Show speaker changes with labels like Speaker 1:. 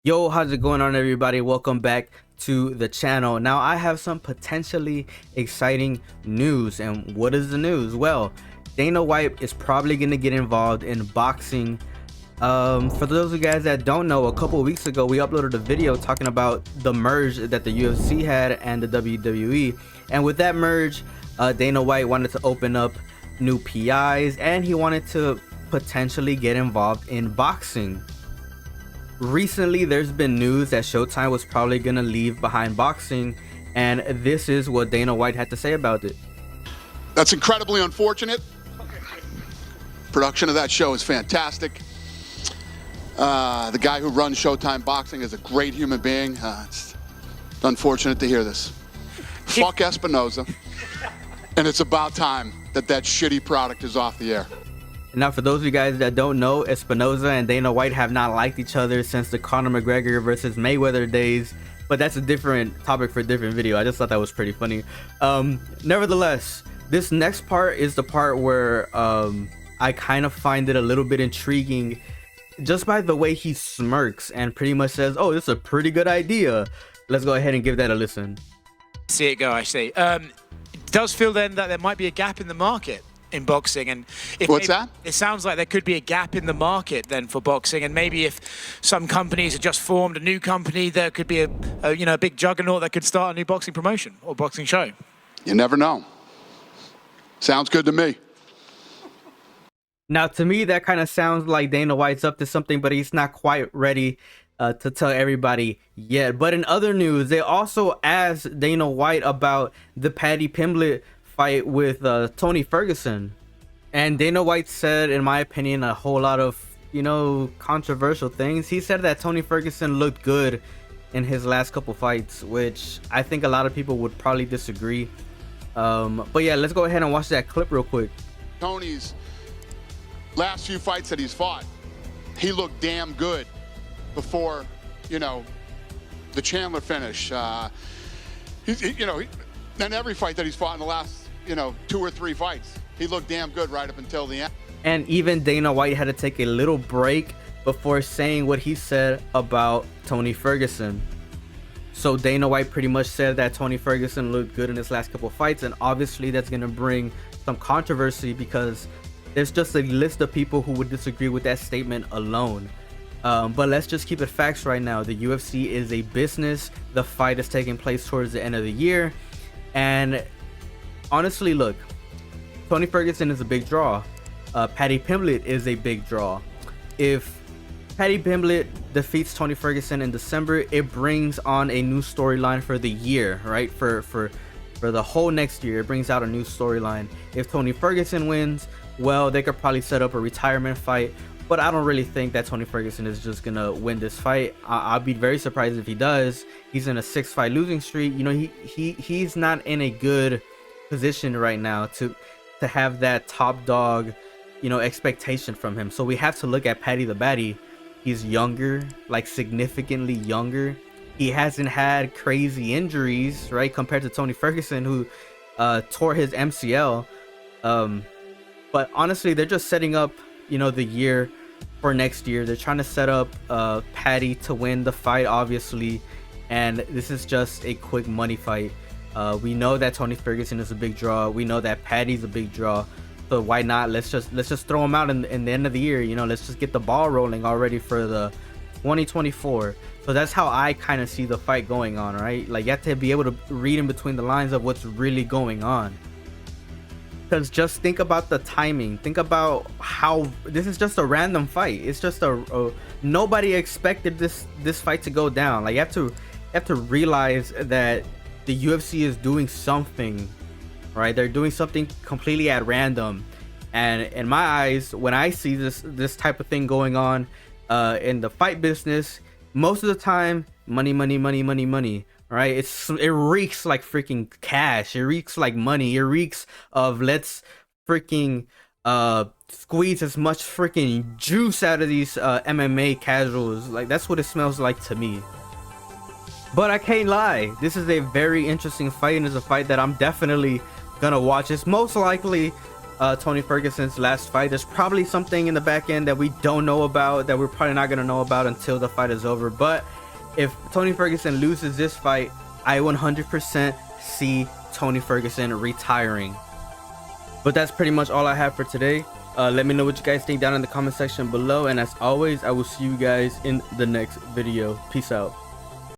Speaker 1: Yo, how's it going on, everybody? Welcome back to the channel. Now I have some potentially exciting news. And what is the news? Dana White is probably going to get involved in boxing. For those of you guys that don't know, a couple of weeks ago we uploaded a video talking about the merge that the UFC had and the WWE. And with that merge, Dana White wanted to open up new PIs and he wanted to potentially get involved in boxing. Recently, there's been news that Showtime was probably gonna leave behind boxing, and this is what Dana White had to say about it.
Speaker 2: That's incredibly unfortunate. Production of that show is fantastic. The guy who runs Showtime Boxing is a great human being. It's unfortunate to hear this. Fuck Espinoza. And it's about time that shitty product is off the air.
Speaker 1: Now, for those of you guys that don't know, Espinoza and Dana White have not liked each other since the Conor McGregor versus Mayweather days, but that's a different topic for a different video. I just thought that was pretty funny. Nevertheless, this next part is the part where I kind of find it a little bit intriguing just by the way he smirks and pretty much says, oh, this is a pretty good idea. Let's go ahead and give that a listen.
Speaker 3: See it go, I see. It does feel then that there might be a gap in the market in boxing, and if
Speaker 2: what's that?
Speaker 3: It sounds like there could be a gap in the market then for boxing, and maybe if some companies have just formed a new company, there could be a big juggernaut that could start a new boxing promotion or boxing show.
Speaker 2: You never know. Sounds good to me.
Speaker 1: Now, to me, that kind of sounds like Dana White's up to something, but he's not quite ready to tell everybody yet. But in other news, they also asked Dana White about the Paddy Pimblett fight with Tony Ferguson, and Dana White said, in my opinion, a whole lot of controversial things. He said that Tony Ferguson looked good in his last couple fights, which I think a lot of people would probably disagree. But yeah, let's go ahead and watch that clip real quick.
Speaker 2: Tony's last few fights that he's fought, he looked damn good before the Chandler finish. And every fight that he's fought in the last 2 or 3 fights, he looked damn good right up until the end.
Speaker 1: And even Dana White had to take a little break before saying what he said about Tony Ferguson. So Dana White pretty much said that Tony Ferguson looked good in his last couple of fights, and obviously that's going to bring some controversy because there's just a list of people who would disagree with that statement alone. But let's just keep it facts right now. The UFC is a business. The fight is taking place towards the end of the year, and honestly, look, Tony Ferguson is a big draw. Paddy Pimblett is a big draw. If Paddy Pimblett defeats Tony Ferguson in December, it brings on a new storyline for the year, right? For the whole next year, it brings out a new storyline. If Tony Ferguson wins, well, they could probably set up a retirement fight, but I don't really think that Tony Ferguson is just gonna win this fight. I'll be very surprised if he does. He's in a 6-fight losing streak. He's not in a good position right now to have that top dog expectation from him. So we have to look at Paddy the Baddy. He's younger, like significantly younger. He hasn't had crazy injuries, right, compared to Tony Ferguson, who tore his MCL. But honestly, they're just setting up the year for next year. They're trying to set up Paddy to win the fight, obviously, and this is just a quick money fight. We know that Tony Ferguson is a big draw. We know that Paddy's a big draw. So why not? Let's just throw him out in the end of the year. Let's just get the ball rolling already for the 2024. So that's how I kind of see the fight going on, right? Like, you have to be able to read in between the lines of what's really going on. Because just think about the timing. Think about how this is just a random fight. It's just nobody expected this fight to go down. Like, you have to realize that the UFC is doing something, right? They're doing something completely at random, and in my eyes, when I see this type of thing going on in the fight business, most of the time, money, right? It reeks like freaking cash. It reeks like money. It reeks of let's freaking squeeze as much freaking juice out of these MMA casuals. Like, that's what it smells like to me. But I can't lie, this is a very interesting fight, and it's a fight that I'm definitely gonna watch. It's most likely Tony Ferguson's last fight. There's probably something in the back end that we don't know about, that we're probably not going to know about until the fight is over. But if Tony Ferguson loses this fight, I 100% see Tony Ferguson retiring. But that's pretty much all I have for today. Let me know what you guys think down in the comment section below, and as always, I will see you guys in the next video. Peace out.